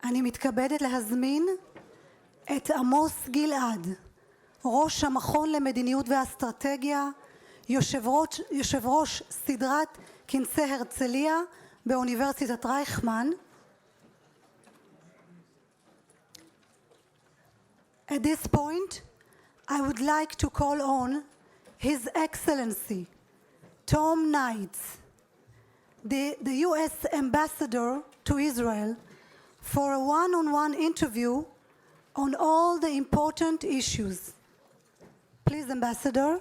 אני מתכבדת להזמין את עמוס גלעד, ראש המכון למדיניות ואסטרטגיה, יושב ראש סדרת כנסי הרצליה באוניברסיטת רייכמן. At this point, I would like to call on His Excellency Tom Nides, the U.S. Ambassador to Israel, for a one-on-one interview on all the important issues. Please, Ambassador.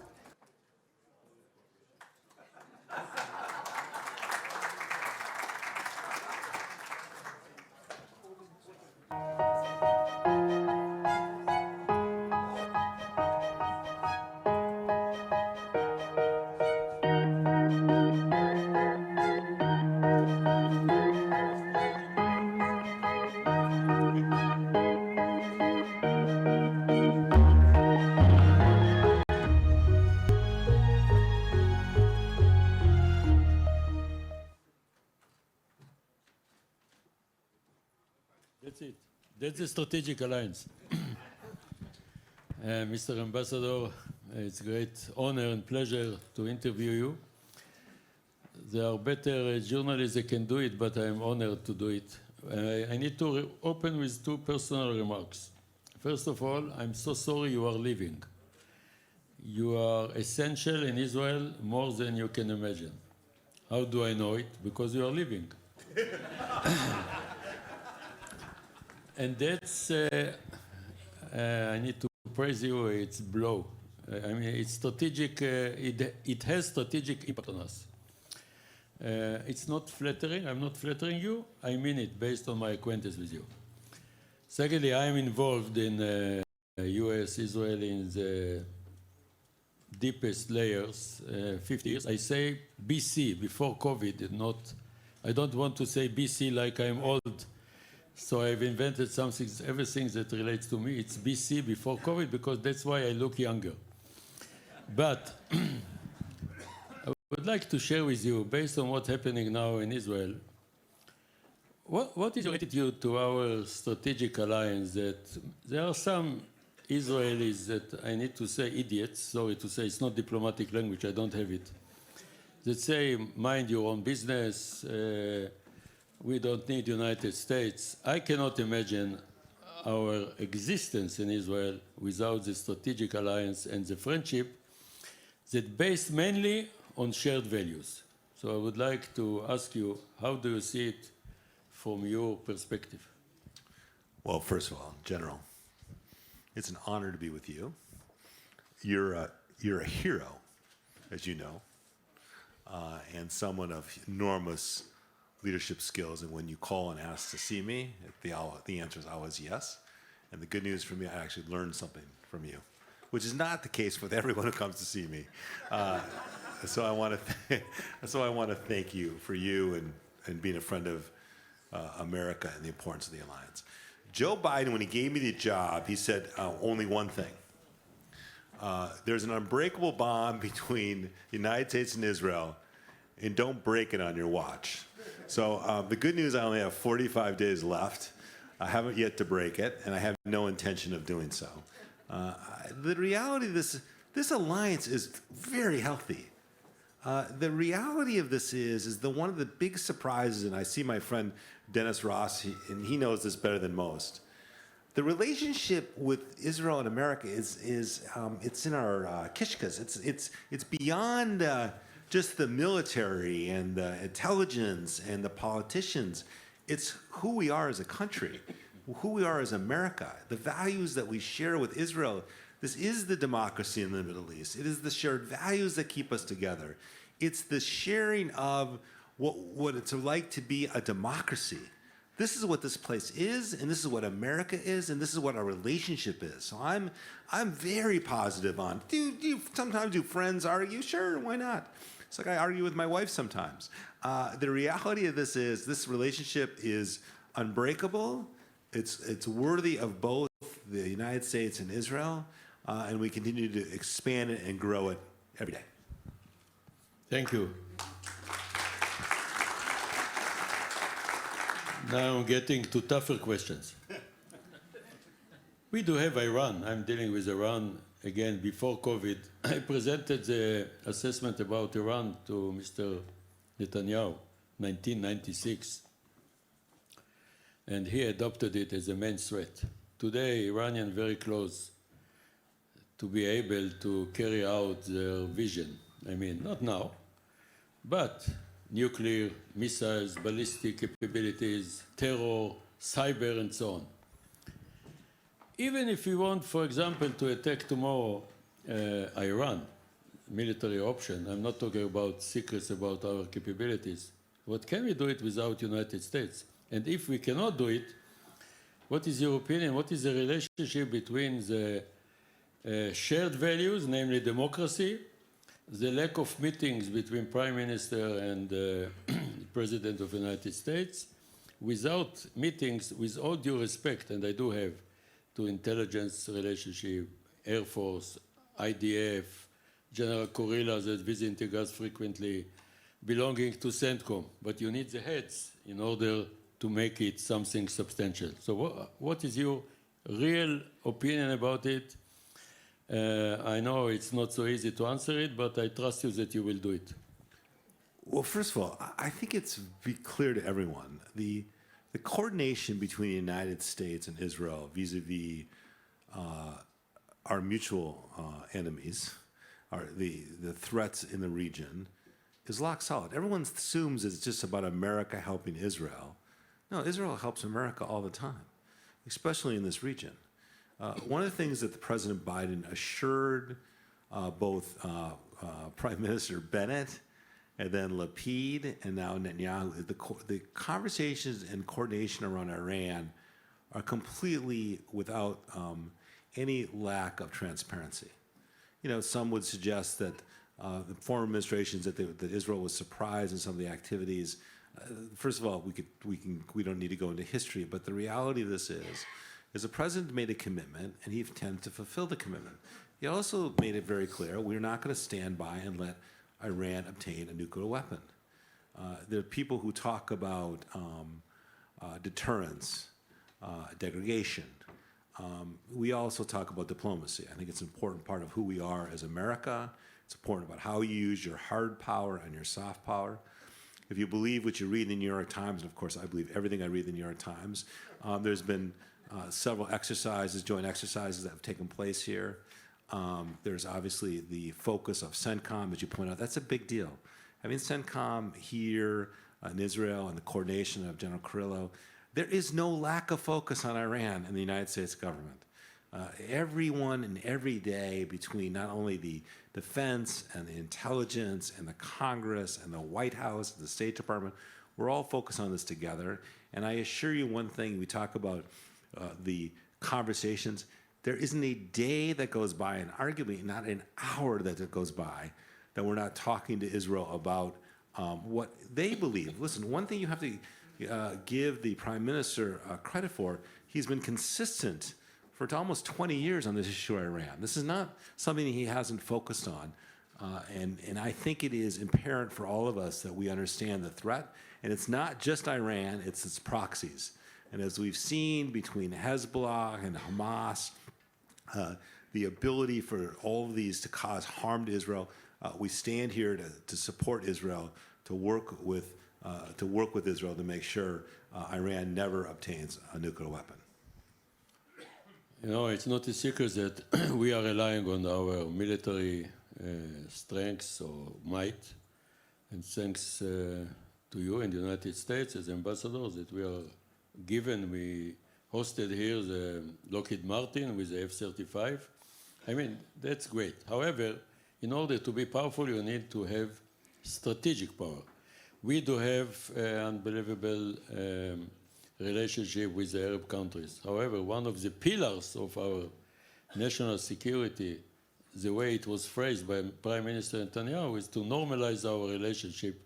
That's it. That's the strategic alliance. Mr. Ambassador, it's a great honor and pleasure to interview you. There are better journalists that can do it, but I'm honored to do it. I need to open with two personal remarks. First of all, I'm so sorry you are leaving. You are essential in Israel more than you can imagine. How do I know it? Because you are leaving. And that's, I need to praise you, it's blow. I mean, it's strategic, it has strategic impact on us. It's not flattering, I'm not flattering you, I mean it based on my acquaintance with you. Secondly, I am involved in US-Israel in the deepest layers, 50 years. I say BC, before COVID, I don't want to say BC like I'm old. So I've invented something, everything that relates to me, it's BC, before COVID, because that's why I look younger. But I would like to share with you, based on what's happening now in Israel, what is your attitude to our strategic alliance? That there are some Israelis that I need to say idiots, sorry to say, it's not diplomatic language, I don't have it, that say, mind your own business, we don't need United States. I cannot imagine our existence in Israel without the strategic alliance and the friendship that based mainly on shared values. So I would like to ask you, how do you see it from your perspective? Well, first of all, General, it's an honor to be with you. You're a hero, as you know, and someone of enormous leadership skills, and when you call and ask to see me, the answer is always yes. And the good news for me, I actually learned something from you, which is not the case with everyone who comes to see me. So I want to thank you for you and being a friend of America and the importance of the alliance. Joe Biden, when he gave me the job, he said only one thing. There's an unbreakable bond between the United States and Israel, and don't break it on your watch. So the good news, I only have 45 days left. I haven't yet to break it, and I have no intention of doing so. The reality of this alliance is very healthy. The reality of this is one of the big surprises, and I see my friend Dennis Ross, and he knows this better than most. The relationship with Israel and America it's in our kishkas. It's beyond just the military and the intelligence and the politicians. It's who we are as a country, who we are as America, the values that we share with Israel. This is the democracy in the Middle East. It is the shared values that keep us together. It's the sharing of what it's like to be a democracy. This is what this place is, and this is what America is, and this is what our relationship is. So I'm very positive on. Sometimes do friends argue? Sure, why not? It's like I argue with my wife sometimes. The reality of this is this relationship is unbreakable. It's worthy of both the United States and Israel, and we continue to expand it and grow it every day. Thank you. Now I'm getting to tougher questions. We do have Iran. I'm dealing with Iran again before COVID. I presented the assessment about Iran to Mr. Netanyahu, 1996, and he adopted it as a main threat. Today, Iranians very close to be able to carry out their vision. I mean, not now, but nuclear, missiles, ballistic capabilities, terror, cyber, and so on. Even if we want, for example, to attack tomorrow Iran, military option, I'm not talking about secrets about our capabilities, what can we do it without United States? And if we cannot do it, what is your opinion? What is the relationship between the shared values, namely democracy, the lack of meetings between Prime Minister and President of the United States, without meetings, with all due respect, and I do have, to intelligence relationship, Air Force, IDF, General Kurila that visiting us frequently, belonging to CENTCOM, but you need the heads in order to make it something substantial. So what is your real opinion about it? I know it's not so easy to answer it, but I trust you that you will do it. Well, first of all, I think it's be clear to everyone, the coordination between the United States and Israel vis-a-vis our mutual enemies, the threats in the region, is lock solid. Everyone assumes it's just about America helping Israel. No, Israel helps America all the time, especially in this region. One of the things that the President Biden assured both Prime Minister Bennett and then Lapid and now Netanyahu, the conversations and coordination around Iran are completely without any lack of transparency. You know, some would suggest that the former administrations that Israel was surprised in some of the activities. First of all, we don't need to go into history, but the reality of this is the president made a commitment, and he intends to fulfill the commitment. He also made it very clear we're not going to stand by and let Iran obtain a nuclear weapon. There are people who talk about deterrence, degradation. We also talk about diplomacy. I think it's an important part of who we are as America. It's important about how you use your hard power and your soft power. If you believe what you read in the New York Times, and of course I believe everything I read in the New York Times, there's been several exercises, joint exercises that have taken place here. There's obviously the focus of CENTCOM, as you point out. That's a big deal. Having CENTCOM here in Israel and the coordination of General Kurila, there is no lack of focus on Iran in the United States government. Everyone and every day between not only the defense and the intelligence and the Congress and the White House and the State Department, we're all focused on this together. And I assure you one thing, we talk about the conversations, there isn't a day that goes by, and arguably not an hour that goes by, that we're not talking to Israel about what they believe. Listen, one thing you have to give the Prime Minister credit for, he's been consistent for almost 20 years on this issue of Iran. This is not something he hasn't focused on. And I think it is apparent for all of us that we understand the threat. And it's not just Iran, it's its proxies. And as we've seen between Hezbollah and Hamas, the ability for all of these to cause harm to Israel, we stand here to support Israel, to work with Israel to make sure Iran never obtains a nuclear weapon. You know, it's not a secret that we are relying on our military strengths or might, and thanks to you and the United States as ambassadors that we are given, we hosted here the Lockheed Martin with the F-35. I mean, that's great. However, in order to be powerful, you need to have strategic power. We do have an unbelievable relationship with the Arab countries. However, one of the pillars of our national security, the way it was phrased by Prime Minister Netanyahu, is to normalize our relationship.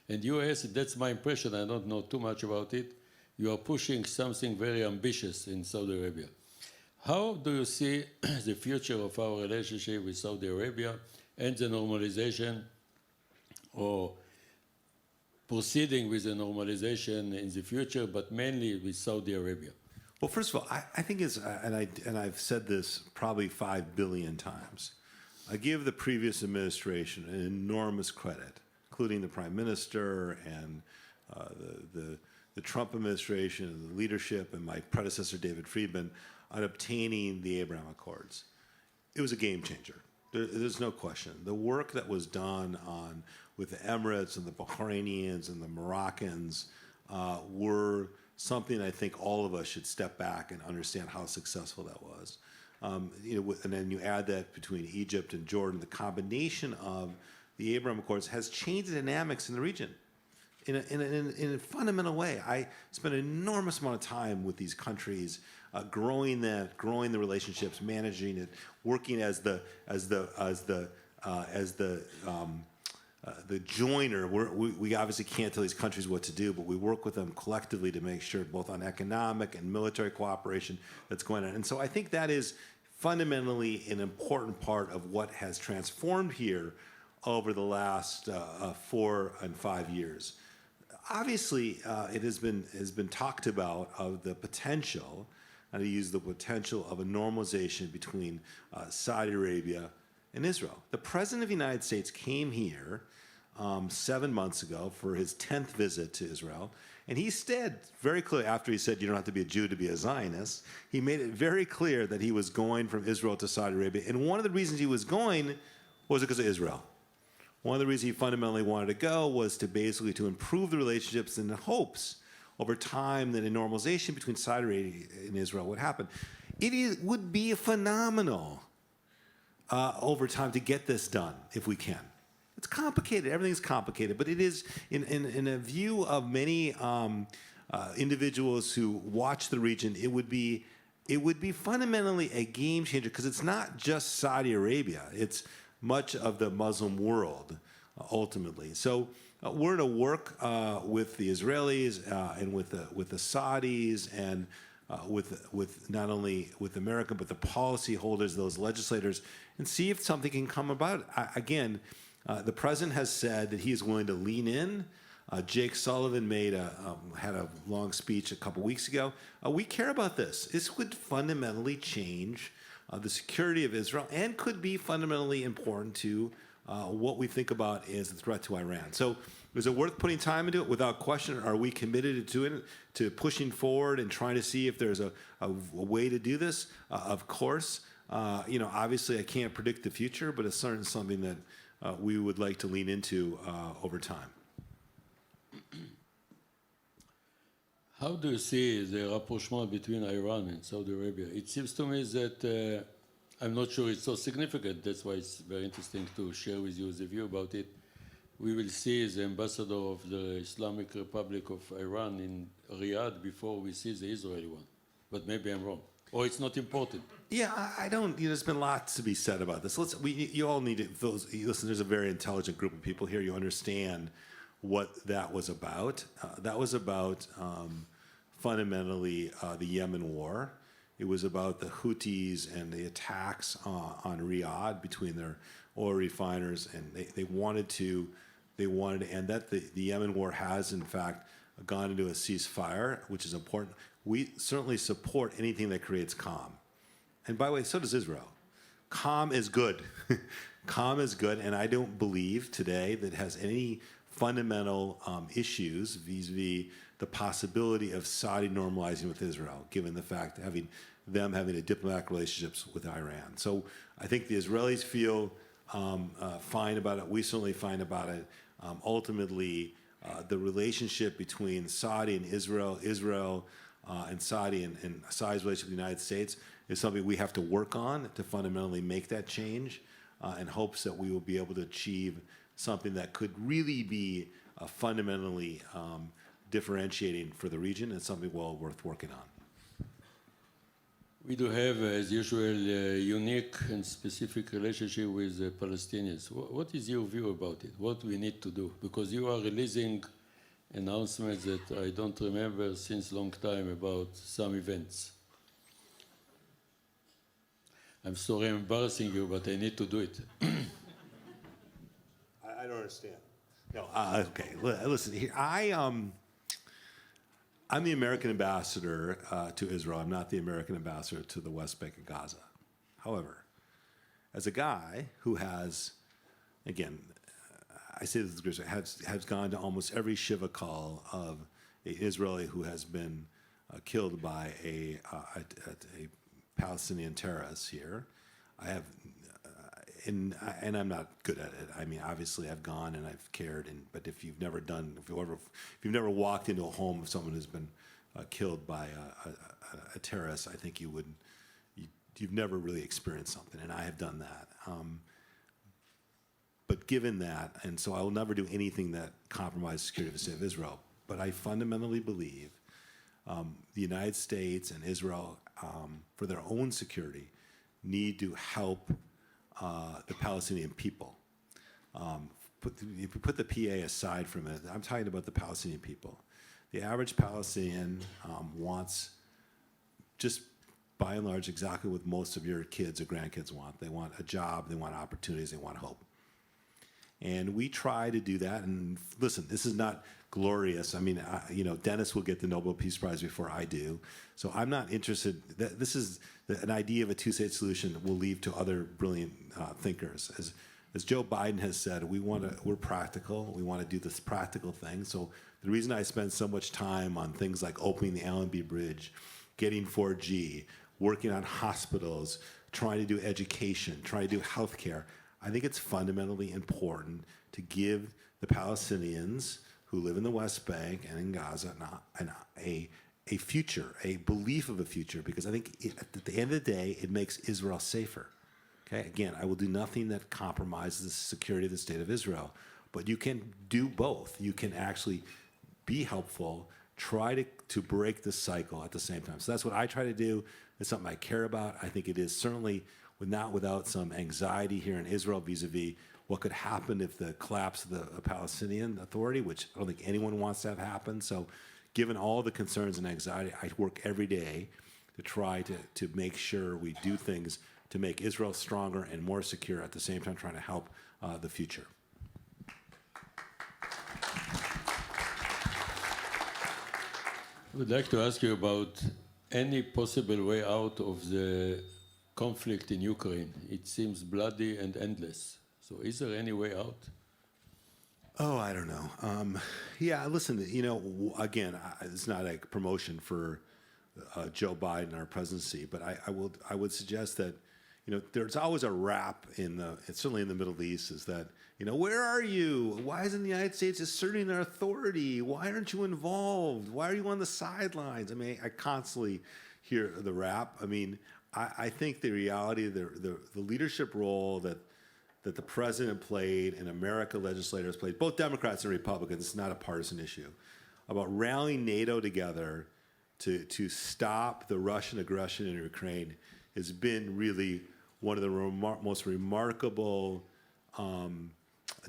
And U.S., that's my impression, I don't know too much about it, you are pushing something very ambitious in Saudi Arabia. How do you see the future of our relationship with Saudi Arabia and the normalization, or proceeding with the normalization in the future, but mainly with Saudi Arabia? Well, first of all, I think it's, and I've said this probably 5 billion times. I give the previous administration an enormous credit, including the prime minister and the Trump administration and the leadership and my predecessor David Friedman on obtaining the Abraham Accords. It was a game changer. There's no question. The work that was done on with the Emirates and the Bahrainians and the Moroccans were something I think all of us should step back and understand how successful that was. And then you add that between Egypt and Jordan, the combination of the Abraham Accords has changed the dynamics in the region in a fundamental way. I spent an enormous amount of time with these countries, growing the relationships, managing it, working as the joiner. We obviously can't tell these countries what to do, but we work with them collectively to make sure, both on economic and military cooperation, that's going on. And so I think that is fundamentally an important part of what has transformed here over the last 4 and 5 years. Obviously, it has been talked about of the potential, and I use the potential of a normalization between Saudi Arabia and Israel. The President of the United States came here 7 months ago for his 10th visit to Israel, and he said very clearly, after he said you don't have to be a Jew to be a Zionist, he made it very clear that he was going from Israel to Saudi Arabia, and one of the reasons he was going was because of Israel. One of the reasons he fundamentally wanted to go was to basically to improve the relationships in the hopes over time that a normalization between Saudi Arabia and Israel would happen. Would be phenomenal over time to get this done if we can. It's complicated. Everything's complicated, but it is in a view of many individuals who watch the region. It would be fundamentally a game changer because it's not just Saudi Arabia. It's much of the Muslim world, ultimately. So we're to work with the Israelis and with the Saudis and with not only with America but the policy holders, those legislators, and see if something can come about. Again, the president has said that he is willing to lean in. Jake Sullivan had a long speech a couple weeks ago. We care about this. This would fundamentally change the security of Israel and could be fundamentally important to what we think about as a threat to Iran. So is it worth putting time into it? Without question, are we committed to it, to pushing forward and trying to see if there's a way to do this? Of course. Obviously I can't predict the future, but it's certainly something that we would like to lean into over time. How do you see the rapprochement between Iran and Saudi Arabia? It seems to me that I'm not sure it's so significant. That's why it's very interesting to share with you the view about it. We will see the ambassador of the Islamic Republic of Iran in Riyadh before we see the Israeli one. But maybe I'm wrong. Or it's not important. Yeah, I don't. There's been lots to be said about this. You all need to. Listen, there's a very intelligent group of people here. You understand what that was about. That was about fundamentally the Yemen war. It was about the Houthis and the attacks on Riyadh between their oil refiners, and they wanted to end that. The Yemen war has, in fact, gone into a ceasefire, which is important. We certainly support anything that creates calm. And by the way, so does Israel. Calm is good. Calm is good, and I don't believe today that it has any fundamental issues vis-a-vis the possibility of Saudi normalizing with Israel, given the fact of having a diplomatic relationships with Iran. So I think the Israelis feel fine about it. We certainly fine about it. Ultimately, the relationship between Saudi and Israel and Saudi and Saudi's relationship with the United States is something we have to work on to fundamentally make that change in hopes that we will be able to achieve something that could really be fundamentally differentiating for the region and something well worth working on. We do have, as usual, a unique and specific relationship with the Palestinians. What is your view about it? What we need to do? Because you are releasing announcements that I don't remember since a long time about some events. I'm sorry I'm embarrassing you, but I need to do it. I don't understand. No, okay. Listen here. I'm the American ambassador to Israel. I'm not the American ambassador to the West Bank and Gaza. However, as a guy who has, again, I say this has gone to almost every shiva call of an Israeli who has been killed by a Palestinian terrorist here. I have, and I'm not good at it. I mean, obviously, I've gone and I've cared, but if you've never never walked into a home of someone who's been killed by a terrorist, I think you've never really experienced something, and I have done that. But given that, and so I will never do anything that compromises the security of the state of Israel. But I fundamentally believe the United States and Israel, for their own security, need to help the Palestinian people. If you put the PA aside from it, I'm talking about the Palestinian people. The average Palestinian wants, just by and large, exactly what most of your kids or grandkids want. They want a job, they want opportunities, they want hope. And we try to do that. And listen, this is not glorious. I mean, Dennis will get the Nobel Peace Prize before I do. So I'm not interested. This is an idea of a two-state solution that will leave to other brilliant thinkers. As Joe Biden has said, we're practical. We want to do this practical thing. So the reason I spend so much time on things like opening the Allenby Bridge, getting 4G, working on hospitals, trying to do education, trying to do healthcare, I think it's fundamentally important to give the Palestinians who live in the West Bank and in Gaza a future, a belief of a future, because I think at the end of the day, it makes Israel safer. Okay? Again, I will do nothing that compromises the security of the state of Israel, but you can do both. You can actually be helpful, try to break the cycle at the same time. So that's what I try to do. It's something I care about. I think it is certainly not without some anxiety here in Israel vis-a-vis what could happen if the collapse of the Palestinian Authority, which I don't think anyone wants to have happen. So given all the concerns and anxiety, I work every day to try to make sure we do things to make Israel stronger and more secure, at the same time trying to help the future. I would like to ask you about any possible way out of the conflict in Ukraine. It seems bloody and endless. So is there any way out? Oh, I don't know. Yeah, listen, again, it's not a promotion for Joe Biden, our presidency, but I would suggest that, there's always a rap certainly in the Middle East, is that, where are you? Why isn't the United States asserting their authority? Why aren't you involved? Why are you on the sidelines? I mean, I constantly hear the rap. I mean, I think the reality, the leadership role that the president played and America legislators played, both Democrats and Republicans, it's not a partisan issue, about rallying NATO together to stop the Russian aggression in Ukraine has been really one of the most remarkable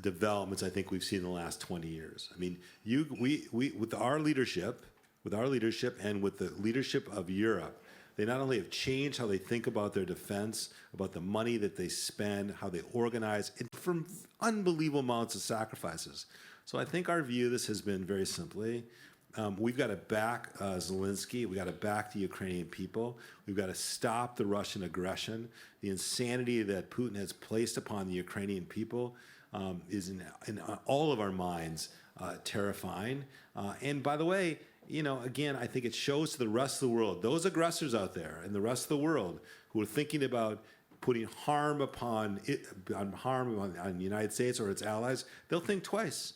developments I think we've seen in the last 20 years. I mean, we with our leadership and with the leadership of Europe, they not only have changed how they think about their defense, about the money that they spend, how they organize, and from unbelievable amounts of sacrifices. So I think our view of this has been very simply, we've got to back Zelensky. We've got to back the Ukrainian people. We've got to stop the Russian aggression. The insanity that Putin has placed upon the Ukrainian people is in all of our minds terrifying. And by the way, again, I think it shows to the rest of the world, those aggressors out there and the rest of the world who are thinking about putting harm on the United States or its allies, they'll think twice.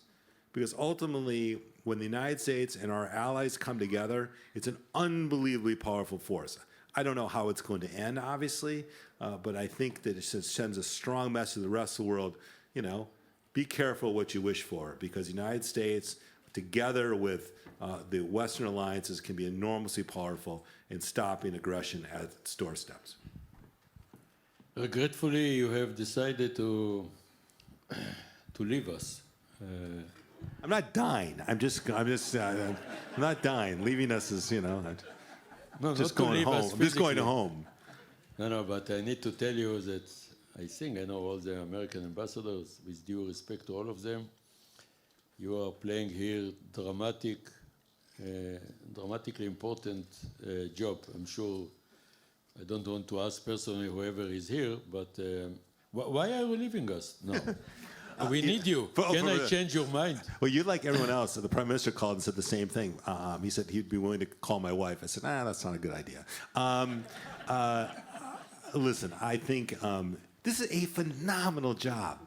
Because ultimately, when the United States and our allies come together, it's an unbelievably powerful force. I don't know how it's going to end, obviously, but I think that it sends a strong message to the rest of the world, be careful what you wish for, because the United States, together with the Western alliances, can be enormously powerful in stopping aggression at its doorsteps. Regretfully, you have decided to leave us. I'm not dying. I'm not dying. Leaving us is, No, just going home. I'm just going home. No, but I need to tell you that I know all the American ambassadors, with due respect to all of them. You are playing here dramatically important job. I'm sure. I don't want to ask personally whoever is here, but why are you leaving us? No. We need you. Can I change your mind? Well, you're like everyone else. The Prime Minister called and said the same thing. He said he'd be willing to call my wife. I said, that's not a good idea. Listen, I think this is a phenomenal job.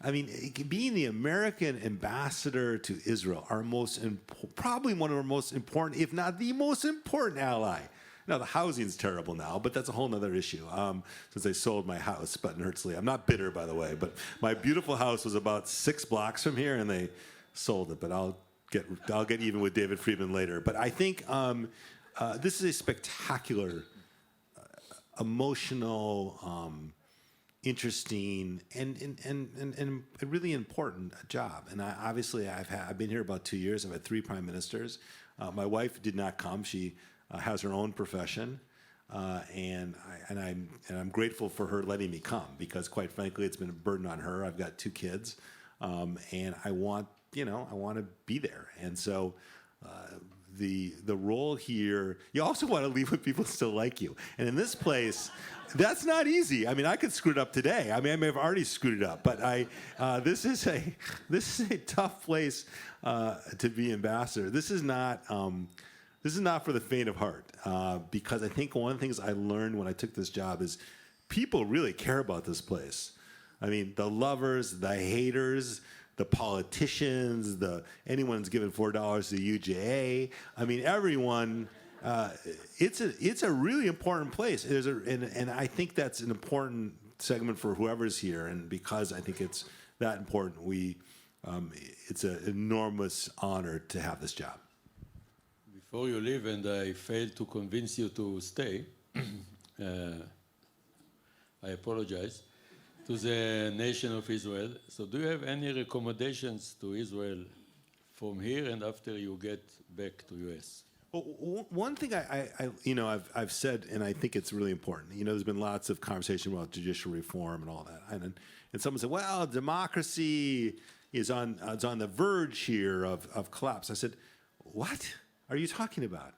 I mean, being the American ambassador to Israel, probably one of our most important, if not the most important ally. Now, the housing's terrible now, but that's a whole other issue. Since I sold my house, but in Herzliya. I'm not bitter, by the way, but my beautiful house was about 6 blocks from here, and they sold it. But I'll get even with David Friedman later. But I think this is a spectacular, emotional, interesting, and a really important job. And obviously, I've been here about 2 years. I've had 3 prime ministers. My wife did not come. She has her own profession, and I'm grateful for her letting me come, because quite frankly, it's been a burden on her. I've got 2 kids, and I want to be there. And so the role here, you also want to leave with people who still like you. And in this place, that's not easy. I mean, I could screw it up today. I mean, I may have already screwed it up, but this is a tough place to be ambassador. This is not for the faint of heart, because I think one of the things I learned when I took this job is people really care about this place. I mean, the lovers, the haters, the politicians, anyone who's given $4 to the UJA. I mean, everyone. It's a really important place. And I think that's an important segment for whoever's here. And because I think it's that important, it's an enormous honor to have this job. Before you leave, and I failed to convince you to stay, I apologize to the nation of Israel. So do you have any recommendations to Israel from here and after you get back to US? Well, one thing I've said, and I think it's really important. There's been lots of conversation about judicial reform and all that, and someone said, "Well, democracy is on the verge here of collapse." I said, "What are you talking about?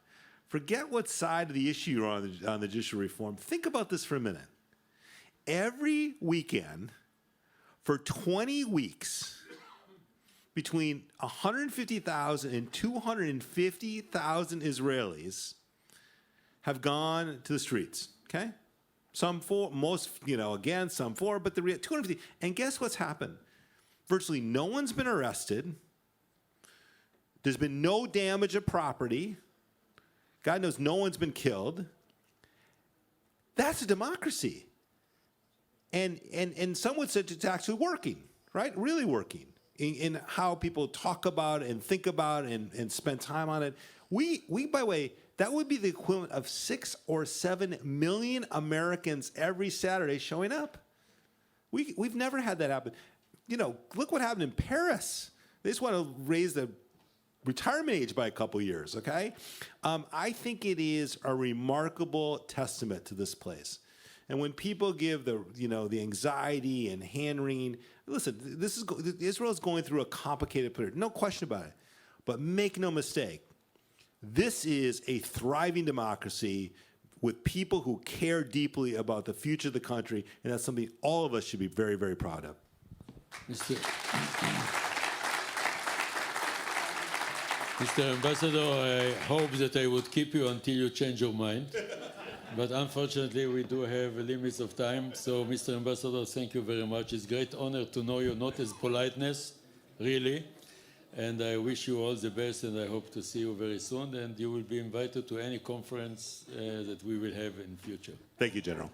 Forget what side of the issue you're on the judicial reform. Think about this for a minute. Every weekend for 20 weeks." Between 150,000 and 250,000 Israelis have gone to the streets, okay? Some for, most, again, some for, but the 250. And guess what's happened? Virtually no one's been arrested. There's been no damage of property. God knows no one's been killed. That's a democracy. And some would say it's actually working, right? Really working. In how people talk about and think about and spend time on it. We, by the way, that would be the equivalent of 6 or 7 million Americans every Saturday showing up. We've never had that happen. Look what happened in Paris. They just want to raise the retirement age by a couple years, okay? I think it is a remarkable testament to this place. And when people give the anxiety and hand-wringing, listen, Israel is going through a complicated period, no question about it. But make no mistake, this is a thriving democracy with people who care deeply about the future of the country, and that's something all of us should be very, very proud of. Mr. Ambassador, I hope that I would keep you until you change your mind. But unfortunately, we do have limits of time. So, Mr. Ambassador, thank you very much. It's a great honor to know you, not as politeness, really. And I wish you all the best, and I hope to see you very soon. And you will be invited to any conference that we will have in future. Thank you, General.